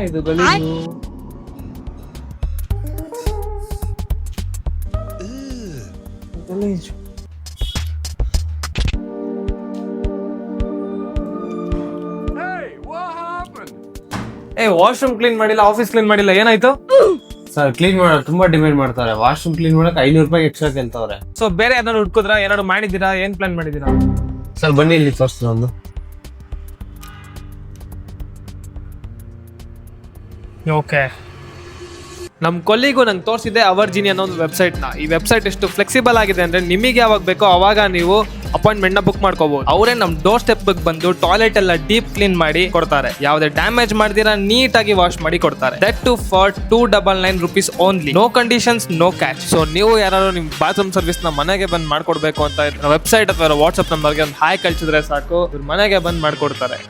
ಇದು ಗಲೀಜು. ಗಲೀಜು. ವಾಶ್ರೂಮ್ ಕ್ಲೀನ್ ಮಾಡಿಲ್ಲ, ಆಫೀಸ್ ಕ್ಲೀನ್ ಮಾಡಿಲ್ಲ, ಏನಾಯ್ತು? ಸರ್ ಕ್ಲೀನ್ ಮಾಡೋದು ತುಂಬಾ ಡಿಮ್ಯಾಂಡ್ ಮಾಡ್ತಾರೆ. ವಾಶ್ರೂಮ್ ಕ್ಲೀನ್ ಮಾಡಕ್ 500 ರೂಪಾಯಿ ಎಕ್ಸ್ಟ್ರಾ ಕೇಳ್ತಾವ್ರೆ. ಸೊ ಬೇರೆ ಏನಾದ್ರು ಹುಡ್ಕುದ್ರಾ? ಏನಾದ್ರು ಮಾಡಿದ್ದೀರಾ? ಏನ್ ಪ್ಲಾನ್ ಮಾಡಿದ್ದೀರಾ? ಸರ್ ಬನ್ನಿ ಇಲ್ಲಿ ತೋರಿಸ್ತೀನಿ ಒಂದು. ಓಕೆ, ನಮ್ ಕೊಲ್ಲಿಗೂ ನಂಗೆ ತೋರಿಸಿದೆ ಅವರ್ಜಿನಿ ಅನ್ನೋ ಒಂದು ವೆಬ್ಸೈಟ್ ನ. ಈ ವೆಬ್ಸೈಟ್ ಎಷ್ಟು ಫ್ಲೆಕ್ಸಿಬಲ್ ಆಗಿದೆ ಅಂದ್ರೆ ನಿಮಗೆ ಯಾವಾಗ ಬೇಕೋ ಅವಾಗ ನೀವು ಅಪಾಯಿಂಟ್ಮೆಂಟ್ ನ ಬುಕ್ ಮಾಡ್ಕೋಬಹುದು. ಅವರೇ ನಮ್ ಡೋರ್ ಸ್ಟೆಪ್ ಬಂದು ಟಾಯ್ಲೆಟ್ ಎಲ್ಲ ಡೀಪ್ ಕ್ಲೀನ್ ಮಾಡಿ ಕೊಡ್ತಾರೆ. ಯಾವುದೇ ಡ್ಯಾಮೇಜ್ ಮಾಡ್ದಿರಾ ನೀಟ್ ಆಗಿ ವಾಶ್ ಮಾಡಿ ಕೊಡ್ತಾರೆ. That too for 299 rupees only. No conditions, no cash. So ನೀವು ಯಾರು ನಿಮ್ ಬಾತ್ರೂಮ್ ಸರ್ವಿಸ್ ನ ಮನೆಗೆ ಬಂದ್ ಮಾಡ್ಕೊಡ್ಬೇಕು ಅಂತ ವೆಬ್ಸೈಟ್ ಅಥವಾ ವಾಟ್ಸ್ಆಪ್ ನಂಬರ್ಗೆ ಒಂದು ಹಾಯ್ ಕಳ್ಸಿದ್ರೆ ಸಾಕು, ಮನೆಗೆ ಬಂದ್ ಮಾಡ್ಕೊಡ್ತಾರೆ.